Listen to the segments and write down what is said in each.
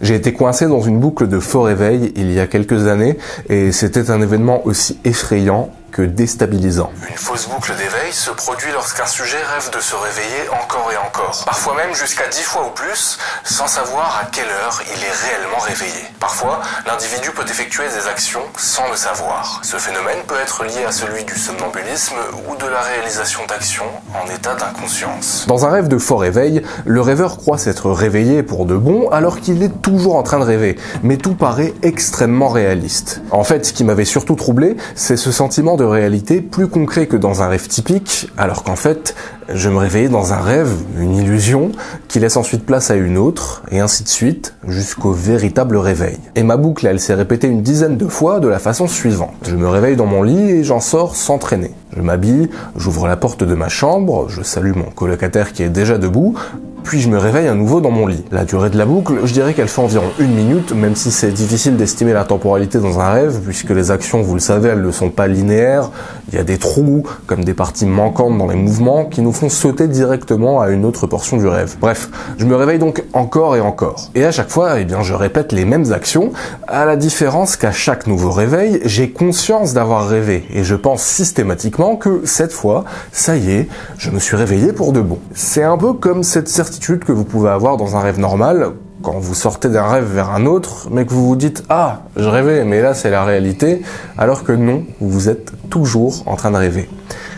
J'ai été coincé dans une boucle de faux réveil il y a quelques années et c'était un événement aussi effrayant que déstabilisant. Une fausse boucle d'éveil se produit lorsqu'un sujet rêve de se réveiller encore et encore. Parfois même jusqu'à 10 fois ou plus, sans savoir à quelle heure il est réellement réveillé. Parfois, l'individu peut effectuer des actions sans le savoir. Ce phénomène peut être lié à celui du somnambulisme ou de la réalisation d'actions en état d'inconscience. Dans un rêve de faux réveil, le rêveur croit s'être réveillé pour de bon alors qu'il est toujours en train de rêver, mais tout paraît extrêmement réaliste. En fait, ce qui m'avait surtout troublé, c'est ce sentiment de réalité plus concret que dans un rêve typique, alors qu'en fait, je me réveillais dans un rêve, une illusion, qui laisse ensuite place à une autre, et ainsi de suite, jusqu'au véritable réveil. Et ma boucle, elle s'est répétée une dizaine de fois de la façon suivante. Je me réveille dans mon lit et j'en sors sans traîner. Je m'habille, j'ouvre la porte de ma chambre, je salue mon colocataire qui est déjà debout, puis je me réveille à nouveau dans mon lit. La durée de la boucle, je dirais qu'elle fait environ 1 minute, même si c'est difficile d'estimer la temporalité dans un rêve, puisque les actions, vous le savez, elles ne sont pas linéaires. Il y a des trous, comme des parties manquantes dans les mouvements, qui nous font sauter directement à une autre portion du rêve. Bref, je me réveille donc encore et encore. Et à chaque fois, je répète les mêmes actions, à la différence qu'à chaque nouveau réveil, j'ai conscience d'avoir rêvé, et je pense systématiquement que cette fois, ça y est, je me suis réveillé pour de bon. C'est un peu comme cette certitude que vous pouvez avoir dans un rêve normal, quand vous sortez d'un rêve vers un autre, mais que vous vous dites « Ah, je rêvais, mais là c'est la réalité », alors que non, vous êtes toujours en train de rêver.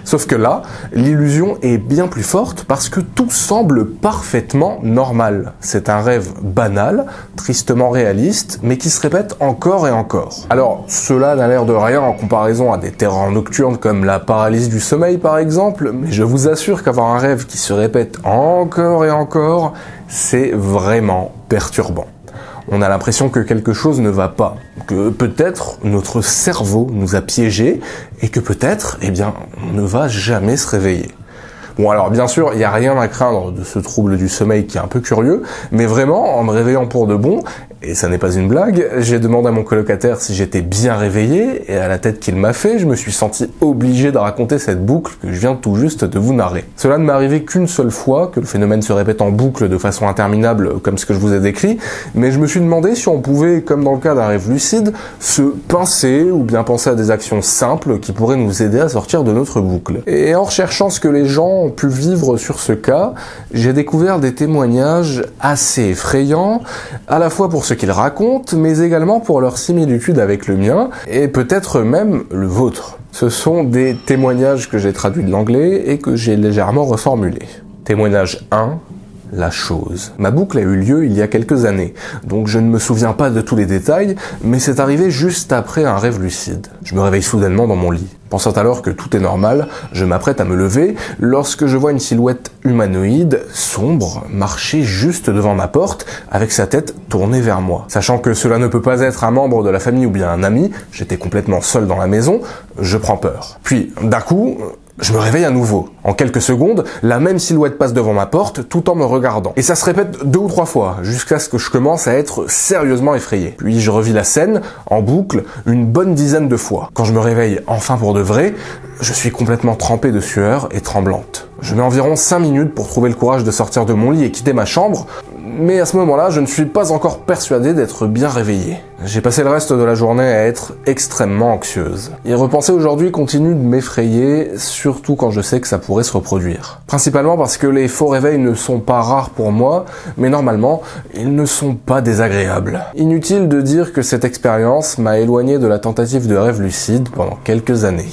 Sauf que là, l'illusion est bien plus forte parce que tout semble parfaitement normal. C'est un rêve banal, tristement réaliste, mais qui se répète encore et encore. Alors, cela n'a l'air de rien en comparaison à des terreurs nocturnes comme la paralysie du sommeil par exemple, mais je vous assure qu'avoir un rêve qui se répète encore et encore, c'est vraiment perturbant. On a l'impression que quelque chose ne va pas, que peut-être notre cerveau nous a piégés et que peut-être, on ne va jamais se réveiller. Bon alors bien sûr, il n'y a rien à craindre de ce trouble du sommeil qui est un peu curieux, mais vraiment, en me réveillant pour de bon, et ça n'est pas une blague, j'ai demandé à mon colocataire si j'étais bien réveillé, et à la tête qu'il m'a fait, je me suis senti obligé de raconter cette boucle que je viens tout juste de vous narrer. Cela ne m'est arrivé qu'une seule fois, que le phénomène se répète en boucle de façon interminable, comme ce que je vous ai décrit, mais je me suis demandé si on pouvait, comme dans le cas d'un rêve lucide, se pincer ou bien penser à des actions simples qui pourraient nous aider à sortir de notre boucle. Et en recherchant ce que les gens ont pu vivre sur ce cas, j'ai découvert des témoignages assez effrayants, à la fois pour ce qu'ils racontent, mais également pour leur similitude avec le mien, et peut-être même le vôtre. Ce sont des témoignages que j'ai traduits de l'anglais et que j'ai légèrement reformulés. Témoignage 1. La chose. Ma boucle a eu lieu il y a quelques années, donc je ne me souviens pas de tous les détails, mais c'est arrivé juste après un rêve lucide. Je me réveille soudainement dans mon lit. Pensant alors que tout est normal, je m'apprête à me lever lorsque je vois une silhouette humanoïde, sombre, marcher juste devant ma porte avec sa tête tournée vers moi. Sachant que cela ne peut pas être un membre de la famille ou bien un ami, j'étais complètement seul dans la maison, je prends peur. Puis, d'un coup, je me réveille à nouveau. En quelques secondes, la même silhouette passe devant ma porte tout en me regardant. Et ça se répète 2 ou 3 fois, jusqu'à ce que je commence à être sérieusement effrayé. Puis je revis la scène, en boucle, une bonne dizaine de fois. Quand je me réveille enfin pour de vrai, je suis complètement trempé de sueur et tremblante. Je mets environ 5 minutes pour trouver le courage de sortir de mon lit et quitter ma chambre, mais à ce moment-là, je ne suis pas encore persuadé d'être bien réveillé. J'ai passé le reste de la journée à être extrêmement anxieuse. Y repenser aujourd'hui continue de m'effrayer, surtout quand je sais que ça pourrait se reproduire. Principalement parce que les faux réveils ne sont pas rares pour moi, mais normalement, ils ne sont pas désagréables. Inutile de dire que cette expérience m'a éloigné de la tentative de rêve lucide pendant quelques années.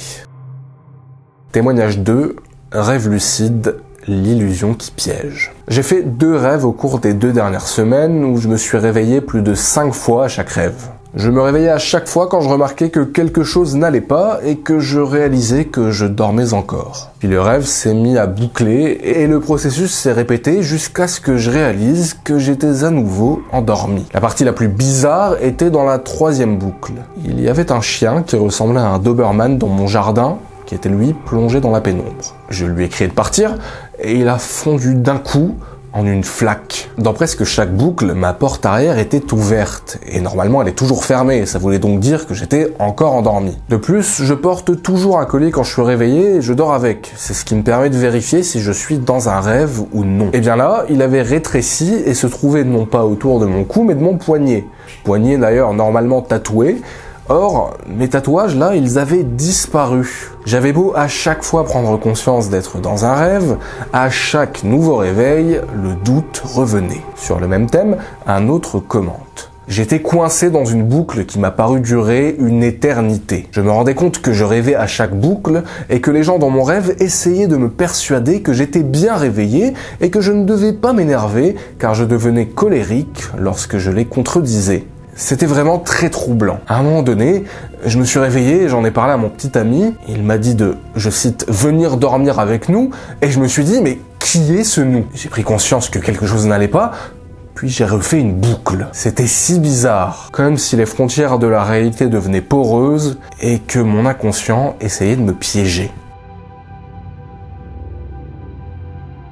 Témoignage 2. Rêve lucide, l'illusion qui piège. J'ai fait 2 rêves au cours des 2 dernières semaines où je me suis réveillé plus de 5 fois à chaque rêve. Je me réveillais à chaque fois quand je remarquais que quelque chose n'allait pas et que je réalisais que je dormais encore. Puis le rêve s'est mis à boucler et le processus s'est répété jusqu'à ce que je réalise que j'étais à nouveau endormi. La partie la plus bizarre était dans la 3e boucle. Il y avait un chien qui ressemblait à un Doberman dans mon jardin, qui était lui plongé dans la pénombre. Je lui ai crié de partir, et il a fondu d'un coup, en une flaque. Dans presque chaque boucle, ma porte arrière était ouverte, et normalement elle est toujours fermée, ça voulait donc dire que j'étais encore endormi. De plus, je porte toujours un collier quand je suis réveillé et je dors avec. C'est ce qui me permet de vérifier si je suis dans un rêve ou non. Et bien là, il avait rétréci et se trouvait non pas autour de mon cou, mais de mon poignet. Poignet d'ailleurs normalement tatoué. Or, mes tatouages, là, ils avaient disparu. J'avais beau à chaque fois prendre conscience d'être dans un rêve, à chaque nouveau réveil, le doute revenait. Sur le même thème, un autre commente. J'étais coincé dans une boucle qui m'a paru durer une éternité. Je me rendais compte que je rêvais à chaque boucle et que les gens dans mon rêve essayaient de me persuader que j'étais bien réveillé et que je ne devais pas m'énerver car je devenais colérique lorsque je les contredisais. C'était vraiment très troublant. À un moment donné, je me suis réveillé et j'en ai parlé à mon petit ami. Il m'a dit de, je cite, venir dormir avec nous. Et je me suis dit, mais qui est ce nous? J'ai pris conscience que quelque chose n'allait pas, puis j'ai refait une boucle. C'était si bizarre, comme si les frontières de la réalité devenaient poreuses et que mon inconscient essayait de me piéger.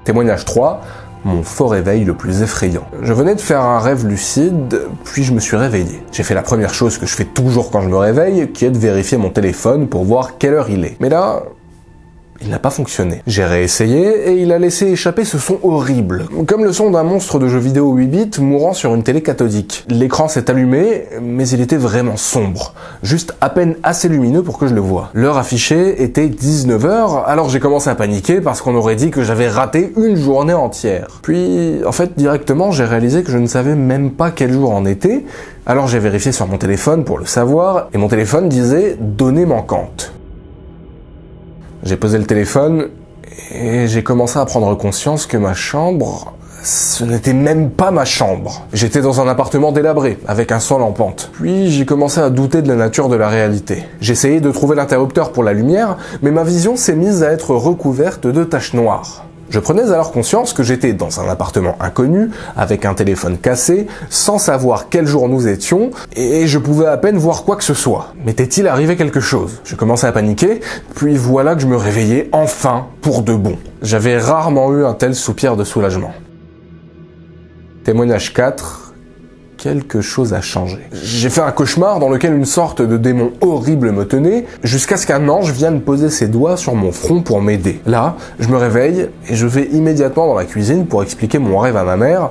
Témoignage 3. Mon faux réveil le plus effrayant. Je venais de faire un rêve lucide, puis je me suis réveillé. J'ai fait la première chose que je fais toujours quand je me réveille, qui est de vérifier mon téléphone pour voir quelle heure il est. Mais là, il n'a pas fonctionné. J'ai réessayé et il a laissé échapper ce son horrible, comme le son d'un monstre de jeu vidéo 8 bits mourant sur une télé cathodique. L'écran s'est allumé, mais il était vraiment sombre, juste à peine assez lumineux pour que je le voie. L'heure affichée était 19h, alors j'ai commencé à paniquer parce qu'on aurait dit que j'avais raté une journée entière. Puis, en fait, directement, j'ai réalisé que je ne savais même pas quel jour en était, alors j'ai vérifié sur mon téléphone pour le savoir, et mon téléphone disait « données manquantes ». J'ai posé le téléphone et j'ai commencé à prendre conscience que ma chambre, ce n'était même pas ma chambre. J'étais dans un appartement délabré, avec un sol en pente. Puis j'ai commencé à douter de la nature de la réalité. J'essayais de trouver l'interrupteur pour la lumière, mais ma vision s'est mise à être recouverte de taches noires. Je prenais alors conscience que j'étais dans un appartement inconnu, avec un téléphone cassé, sans savoir quel jour nous étions, et je pouvais à peine voir quoi que ce soit. M'était-il arrivé quelque chose? Je commençais à paniquer, puis voilà que je me réveillais enfin pour de bon. J'avais rarement eu un tel soupir de soulagement. Témoignage 4. Quelque chose a changé. J'ai fait un cauchemar dans lequel une sorte de démon horrible me tenait, jusqu'à ce qu'un ange vienne poser ses doigts sur mon front pour m'aider. Là, je me réveille et je vais immédiatement dans la cuisine pour expliquer mon rêve à ma mère,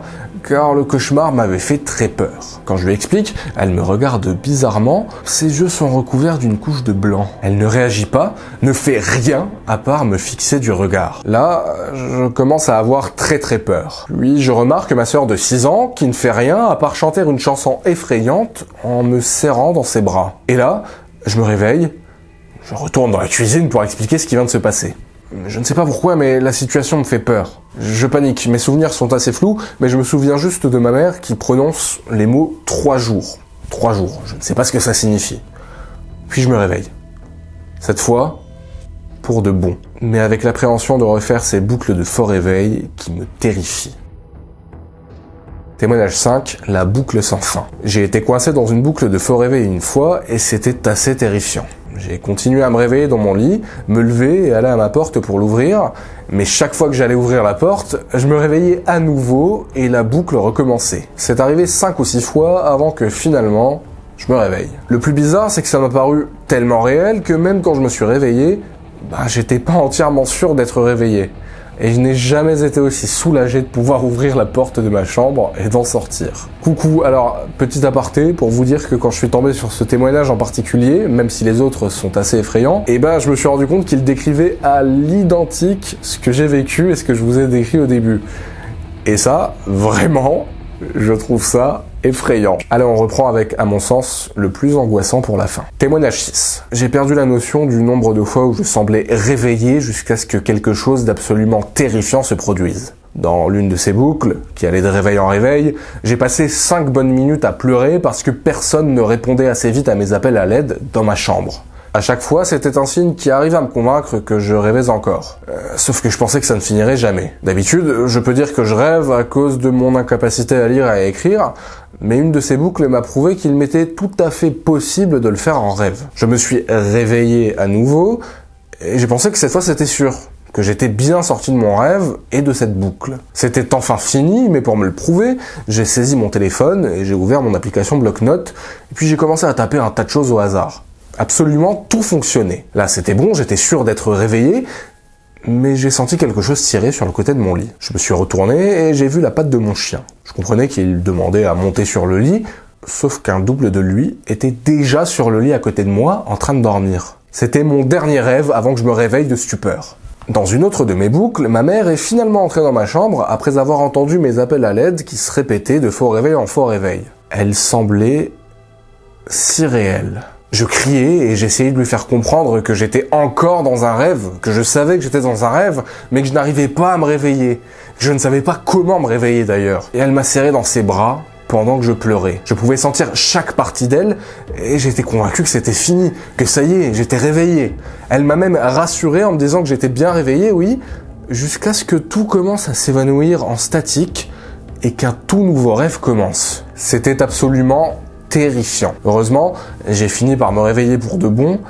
car le cauchemar m'avait fait très peur. Quand je lui explique, elle me regarde bizarrement, ses yeux sont recouverts d'une couche de blanc. Elle ne réagit pas, ne fait rien à part me fixer du regard. Là, je commence à avoir très peur. Puis je remarque ma sœur de 6 ans qui ne fait rien à part chanter une chanson effrayante en me serrant dans ses bras. Et là, je me réveille, je retourne dans la cuisine pour expliquer ce qui vient de se passer. Je ne sais pas pourquoi, mais la situation me fait peur. Je panique, mes souvenirs sont assez flous, mais je me souviens juste de ma mère qui prononce les mots 3 jours. 3 jours, je ne sais pas ce que ça signifie. Puis je me réveille. Cette fois, pour de bon, mais avec l'appréhension de refaire ces boucles de faux réveil qui me terrifient. Témoignage 5, la boucle sans fin. J'ai été coincé dans une boucle de faux réveil une fois et c'était assez terrifiant. J'ai continué à me réveiller dans mon lit, me lever et aller à ma porte pour l'ouvrir, mais chaque fois que j'allais ouvrir la porte, je me réveillais à nouveau et la boucle recommençait. C'est arrivé 5 ou 6 fois avant que finalement, je me réveille. Le plus bizarre, c'est que ça m'a paru tellement réel que même quand je me suis réveillé, j'étais pas entièrement sûr d'être réveillé. Et je n'ai jamais été aussi soulagé de pouvoir ouvrir la porte de ma chambre et d'en sortir. Coucou, alors, petit aparté pour vous dire que quand je suis tombé sur ce témoignage en particulier, même si les autres sont assez effrayants, je me suis rendu compte qu'il décrivait à l'identique ce que j'ai vécu et ce que je vous ai décrit au début. Et ça, vraiment, je trouve ça effrayant. Allez, on reprend avec, à mon sens, le plus angoissant pour la fin. Témoignage 6. J'ai perdu la notion du nombre de fois où je semblais réveillé jusqu'à ce que quelque chose d'absolument terrifiant se produise. Dans l'une de ces boucles, qui allait de réveil en réveil, j'ai passé 5 bonnes minutes à pleurer parce que personne ne répondait assez vite à mes appels à l'aide dans ma chambre. À chaque fois, c'était un signe qui arrivait à me convaincre que je rêvais encore. Sauf que je pensais que ça ne finirait jamais. D'habitude, je peux dire que je rêve à cause de mon incapacité à lire et à écrire, mais une de ces boucles m'a prouvé qu'il m'était tout à fait possible de le faire en rêve. Je me suis réveillé à nouveau, et j'ai pensé que cette fois c'était sûr, que j'étais bien sorti de mon rêve et de cette boucle. C'était enfin fini, mais pour me le prouver, j'ai saisi mon téléphone et j'ai ouvert mon application bloc-notes, et puis j'ai commencé à taper un tas de choses au hasard. Absolument tout fonctionnait. Là, c'était bon, j'étais sûr d'être réveillé, mais j'ai senti quelque chose tirer sur le côté de mon lit. Je me suis retourné et j'ai vu la patte de mon chien. Je comprenais qu'il demandait à monter sur le lit, sauf qu'un double de lui était déjà sur le lit à côté de moi, en train de dormir. C'était mon dernier rêve avant que je me réveille de stupeur. Dans une autre de mes boucles, ma mère est finalement entrée dans ma chambre après avoir entendu mes appels à l'aide qui se répétaient de faux réveil en faux réveil. Elle semblait si réelle. Je criais et j'essayais de lui faire comprendre que j'étais encore dans un rêve, que je savais que j'étais dans un rêve, mais que je n'arrivais pas à me réveiller. Je ne savais pas comment me réveiller d'ailleurs. Et elle m'a serré dans ses bras pendant que je pleurais. Je pouvais sentir chaque partie d'elle et j'étais convaincu que c'était fini, que ça y est, j'étais réveillé. Elle m'a même rassuré en me disant que j'étais bien réveillé, oui, jusqu'à ce que tout commence à s'évanouir en statique et qu'un tout nouveau rêve commence. C'était absolument terrifiant. Heureusement, j'ai fini par me réveiller pour de bon,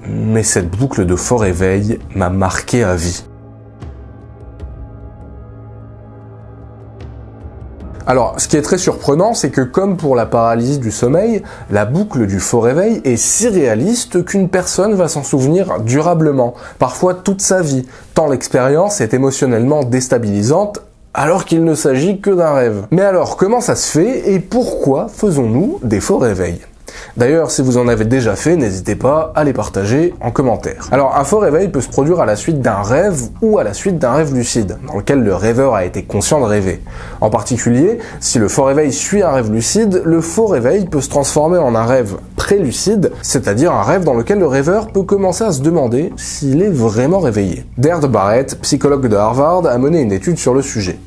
mais cette boucle de faux réveil m'a marqué à vie. Alors, ce qui est très surprenant, c'est que comme pour la paralysie du sommeil, la boucle du faux réveil est si réaliste qu'une personne va s'en souvenir durablement, parfois toute sa vie, tant l'expérience est émotionnellement déstabilisante, alors qu'il ne s'agit que d'un rêve. Mais alors, comment ça se fait et pourquoi faisons-nous des faux réveils ? D'ailleurs, si vous en avez déjà fait, n'hésitez pas à les partager en commentaire. Alors, un faux réveil peut se produire à la suite d'un rêve ou à la suite d'un rêve lucide, dans lequel le rêveur a été conscient de rêver. En particulier, si le faux réveil suit un rêve lucide, le faux réveil peut se transformer en un rêve pré-lucide, c'est-à-dire un rêve dans lequel le rêveur peut commencer à se demander s'il est vraiment réveillé. Derd Barrett, psychologue de Harvard, a mené une étude sur le sujet.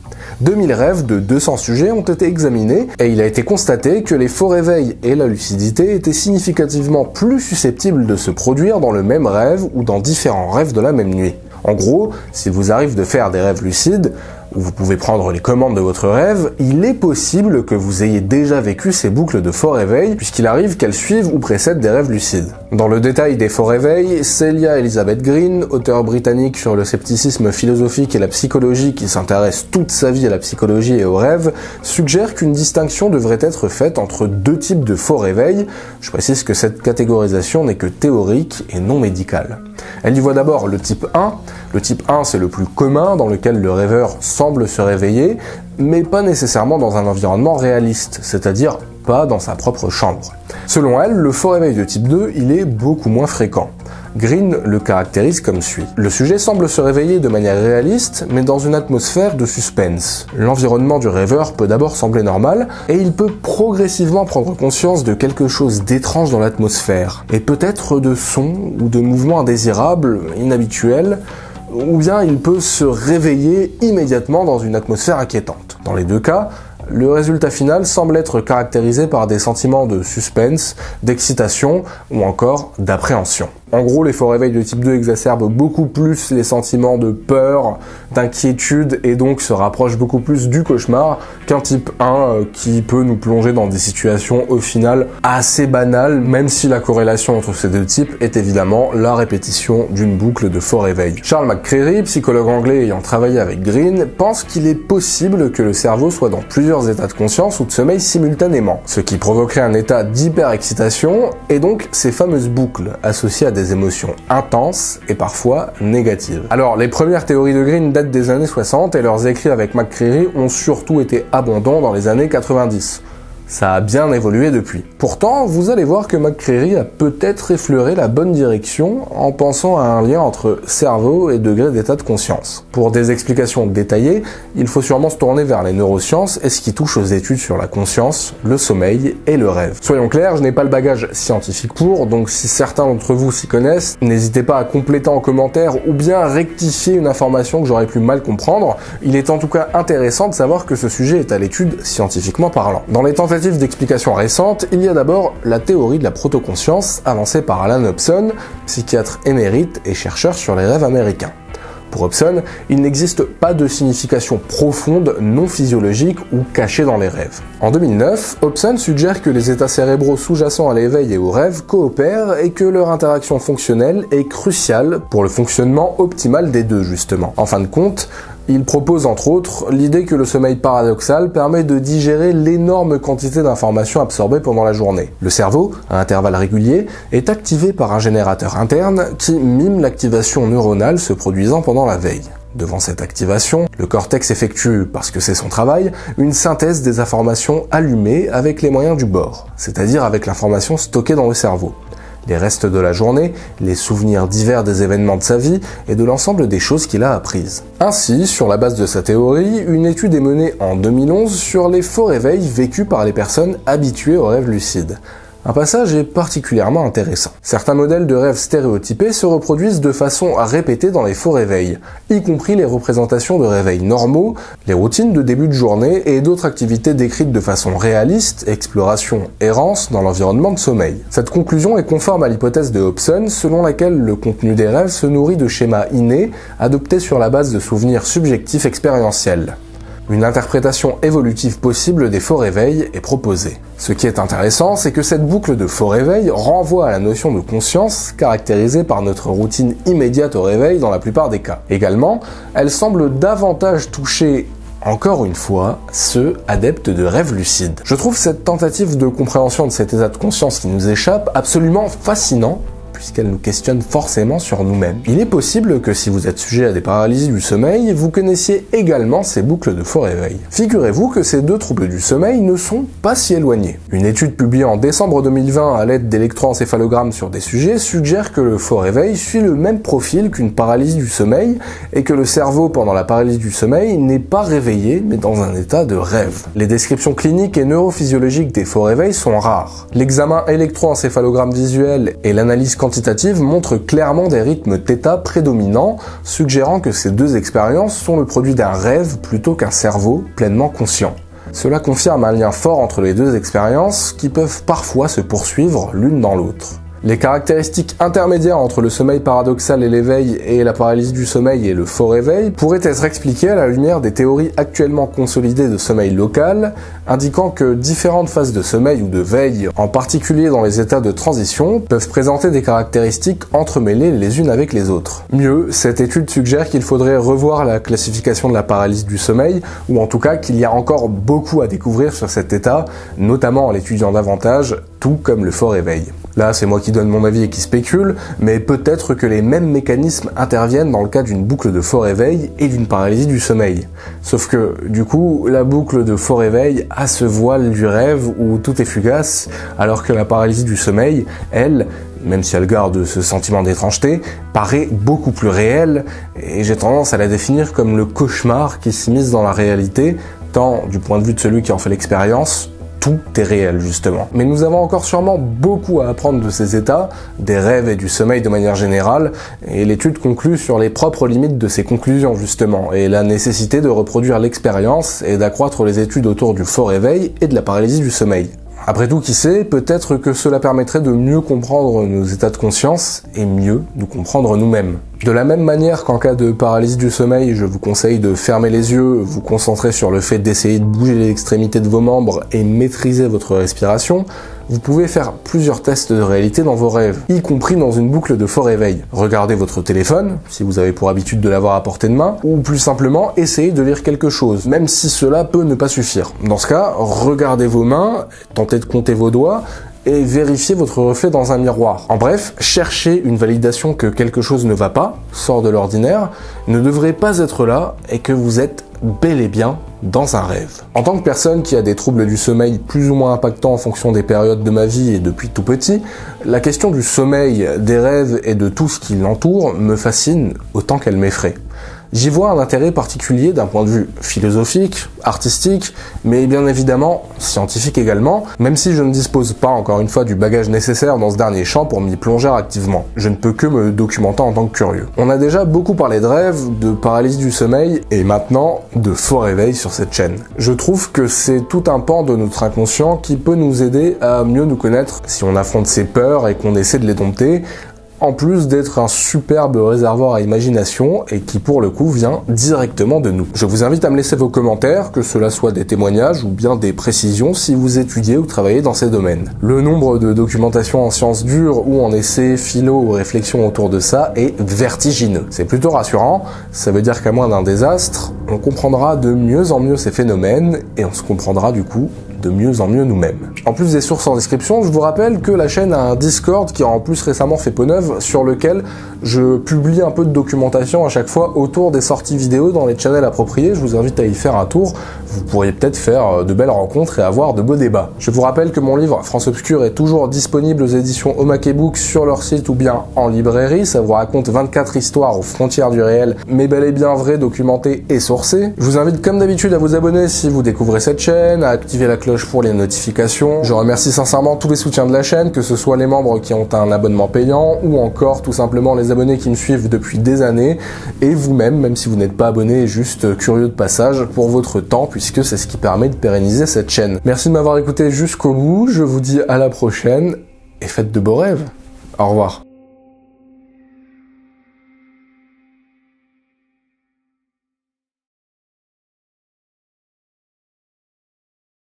2000 rêves de 200 sujets ont été examinés et il a été constaté que les faux réveils et la lucidité étaient significativement plus susceptibles de se produire dans le même rêve ou dans différents rêves de la même nuit. En gros, s'il vous arrive de faire des rêves lucides, où vous pouvez prendre les commandes de votre rêve, il est possible que vous ayez déjà vécu ces boucles de faux réveils, puisqu'il arrive qu'elles suivent ou précèdent des rêves lucides. Dans le détail des faux réveils, Celia Elizabeth Green, auteure britannique sur le scepticisme philosophique et la psychologie qui s'intéresse toute sa vie à la psychologie et aux rêves, suggère qu'une distinction devrait être faite entre deux types de faux réveils. Je précise que cette catégorisation n'est que théorique et non médicale. Elle y voit d'abord le type 1. Le type 1, c'est le plus commun, dans lequel le rêveur semble se réveiller, mais pas nécessairement dans un environnement réaliste, c'est-à-dire pas dans sa propre chambre. Selon elle, le faux réveil de type 2, il est beaucoup moins fréquent. Green le caractérise comme suit. Le sujet semble se réveiller de manière réaliste, mais dans une atmosphère de suspense. L'environnement du rêveur peut d'abord sembler normal, et il peut progressivement prendre conscience de quelque chose d'étrange dans l'atmosphère, et peut-être de sons ou de mouvements indésirables, inhabituels, ou bien il peut se réveiller immédiatement dans une atmosphère inquiétante. Dans les deux cas, le résultat final semble être caractérisé par des sentiments de suspense, d'excitation ou encore d'appréhension. En gros, les faux réveils de type 2 exacerbent beaucoup plus les sentiments de peur, d'inquiétude et donc se rapprochent beaucoup plus du cauchemar qu'un type 1 qui peut nous plonger dans des situations au final assez banales, même si la corrélation entre ces deux types est évidemment la répétition d'une boucle de faux réveils. Charles McCreery, psychologue anglais ayant travaillé avec Green, pense qu'il est possible que le cerveau soit dans plusieurs états de conscience ou de sommeil simultanément, ce qui provoquerait un état d'hyperexcitation et donc ces fameuses boucles associées à des émotions intenses et parfois négatives. Alors, les premières théories de Green datent des années 60 et leurs écrits avec McCreery ont surtout été abondants dans les années 90. Ça a bien évolué depuis. Pourtant, vous allez voir que McCreery a peut-être effleuré la bonne direction en pensant à un lien entre cerveau et degré d'état de conscience. Pour des explications détaillées, il faut sûrement se tourner vers les neurosciences et ce qui touche aux études sur la conscience, le sommeil et le rêve. Soyons clairs, je n'ai pas le bagage scientifique pour, donc si certains d'entre vous s'y connaissent, n'hésitez pas à compléter en commentaire ou bien rectifier une information que j'aurais pu mal comprendre. Il est en tout cas intéressant de savoir que ce sujet est à l'étude scientifiquement parlant. Dans les tentatives d'explication récentes, il y a d'abord la théorie de la protoconscience avancée par Alan Hobson, psychiatre émérite et chercheur sur les rêves américains. Pour Hobson, il n'existe pas de signification profonde, non physiologique ou cachée dans les rêves. En 2009, Hobson suggère que les états cérébraux sous-jacents à l'éveil et au rêve coopèrent et que leur interaction fonctionnelle est cruciale pour le fonctionnement optimal des deux justement. En fin de compte, il propose entre autres l'idée que le sommeil paradoxal permet de digérer l'énorme quantité d'informations absorbées pendant la journée. Le cerveau, à intervalles réguliers, est activé par un générateur interne qui mime l'activation neuronale se produisant pendant la veille. Devant cette activation, le cortex effectue, parce que c'est son travail, une synthèse des informations allumées avec les moyens du bord, c'est-à-dire avec l'information stockée dans le cerveau. Les restes de la journée, les souvenirs divers des événements de sa vie et de l'ensemble des choses qu'il a apprises. Ainsi, sur la base de sa théorie, une étude est menée en 2011 sur les faux réveils vécus par les personnes habituées aux rêves lucides. Un passage est particulièrement intéressant. Certains modèles de rêves stéréotypés se reproduisent de façon répétée dans les faux réveils, y compris les représentations de réveils normaux, les routines de début de journée et d'autres activités décrites de façon réaliste, exploration, errance dans l'environnement de sommeil. Cette conclusion est conforme à l'hypothèse de Hobson, selon laquelle le contenu des rêves se nourrit de schémas innés, adoptés sur la base de souvenirs subjectifs expérientiels. Une interprétation évolutive possible des faux réveils est proposée. Ce qui est intéressant, c'est que cette boucle de faux réveil renvoie à la notion de conscience, caractérisée par notre routine immédiate au réveil dans la plupart des cas. Également, elle semble davantage toucher, encore une fois, ceux adeptes de rêves lucides. Je trouve cette tentative de compréhension de cet état de conscience qui nous échappe absolument fascinant, puisqu'elle nous questionne forcément sur nous-mêmes. Il est possible que si vous êtes sujet à des paralysies du sommeil, vous connaissiez également ces boucles de faux réveil. Figurez-vous que ces deux troubles du sommeil ne sont pas si éloignés. Une étude publiée en décembre 2020 à l'aide d'électroencéphalogrammes sur des sujets suggère que le faux réveil suit le même profil qu'une paralysie du sommeil et que le cerveau pendant la paralysie du sommeil n'est pas réveillé mais dans un état de rêve. Les descriptions cliniques et neurophysiologiques des faux réveils sont rares. L'examen électroencéphalogramme visuel et l'analyse quantitative montrent clairement des rythmes θ prédominants, suggérant que ces deux expériences sont le produit d'un rêve plutôt qu'un cerveau pleinement conscient. Cela confirme un lien fort entre les deux expériences qui peuvent parfois se poursuivre l'une dans l'autre. Les caractéristiques intermédiaires entre le sommeil paradoxal et l'éveil et la paralysie du sommeil et le faux réveil pourraient être expliquées à la lumière des théories actuellement consolidées de sommeil local, indiquant que différentes phases de sommeil ou de veille, en particulier dans les états de transition, peuvent présenter des caractéristiques entremêlées les unes avec les autres. Mieux, cette étude suggère qu'il faudrait revoir la classification de la paralysie du sommeil, ou en tout cas qu'il y a encore beaucoup à découvrir sur cet état, notamment en l'étudiant davantage, tout comme le faux réveil. Là, c'est moi qui donne mon avis et qui spécule, mais peut-être que les mêmes mécanismes interviennent dans le cas d'une boucle de faux réveil et d'une paralysie du sommeil. Sauf que, du coup, la boucle de faux réveil a ce voile du rêve où tout est fugace, alors que la paralysie du sommeil, elle, même si elle garde ce sentiment d'étrangeté, paraît beaucoup plus réelle, et j'ai tendance à la définir comme le cauchemar qui s'immisce dans la réalité, tant du point de vue de celui qui en fait l'expérience, tout est réel justement. Mais nous avons encore sûrement beaucoup à apprendre de ces états, des rêves et du sommeil de manière générale, et l'étude conclut sur les propres limites de ces conclusions justement, et la nécessité de reproduire l'expérience et d'accroître les études autour du faux réveil et de la paralysie du sommeil. Après tout, qui sait, peut-être que cela permettrait de mieux comprendre nos états de conscience et mieux nous comprendre nous-mêmes. De la même manière qu'en cas de paralysie du sommeil, je vous conseille de fermer les yeux, vous concentrer sur le fait d'essayer de bouger les extrémités de vos membres et maîtriser votre respiration, vous pouvez faire plusieurs tests de réalité dans vos rêves, y compris dans une boucle de faux réveil. Regardez votre téléphone, si vous avez pour habitude de l'avoir à portée de main, ou plus simplement, essayez de lire quelque chose, même si cela peut ne pas suffire. Dans ce cas, regardez vos mains, tentez de compter vos doigts, et vérifiez votre reflet dans un miroir. En bref, chercher une validation que quelque chose ne va pas, sort de l'ordinaire, ne devrait pas être là et que vous êtes bel et bien dans un rêve. En tant que personne qui a des troubles du sommeil plus ou moins impactants en fonction des périodes de ma vie et depuis tout petit, la question du sommeil, des rêves et de tout ce qui l'entoure me fascine autant qu'elle m'effraie. J'y vois un intérêt particulier d'un point de vue philosophique, artistique, mais bien évidemment scientifique également, même si je ne dispose pas encore une fois du bagage nécessaire dans ce dernier champ pour m'y plonger activement. Je ne peux que me documenter en tant que curieux. On a déjà beaucoup parlé de rêves, de paralysie du sommeil, et maintenant de faux réveils sur cette chaîne. Je trouve que c'est tout un pan de notre inconscient qui peut nous aider à mieux nous connaître si on affronte ses peurs et qu'on essaie de les dompter, en plus d'être un superbe réservoir à imagination et qui pour le coup vient directement de nous. Je vous invite à me laisser vos commentaires, que cela soit des témoignages ou bien des précisions si vous étudiez ou travaillez dans ces domaines. Le nombre de documentations en sciences dures ou en essais, philo ou réflexions autour de ça est vertigineux. C'est plutôt rassurant, ça veut dire qu'à moins d'un désastre, on comprendra de mieux en mieux ces phénomènes et on se comprendra du coup de mieux en mieux nous-mêmes. En plus des sources en description, je vous rappelle que la chaîne a un Discord qui a en plus récemment fait peau neuve, sur lequel je publie un peu de documentation à chaque fois autour des sorties vidéo dans les channels appropriés. Je vous invite à y faire un tour. Vous pourriez peut-être faire de belles rencontres et avoir de beaux débats. Je vous rappelle que mon livre France Obscure est toujours disponible aux éditions Omake Books sur leur site ou bien en librairie. Ça vous raconte 24 histoires aux frontières du réel, mais bel et bien vraies, documentées et sourcées. Je vous invite comme d'habitude à vous abonner si vous découvrez cette chaîne, à activer la cloche pour les notifications. Je remercie sincèrement tous les soutiens de la chaîne, que ce soit les membres qui ont un abonnement payant ou encore tout simplement les abonnés qui me suivent depuis des années et vous-même, même si vous n'êtes pas abonné, juste curieux de passage, pour votre temps puisque c'est ce qui permet de pérenniser cette chaîne. Merci de m'avoir écouté jusqu'au bout, je vous dis à la prochaine et faites de beaux rêves. Au revoir.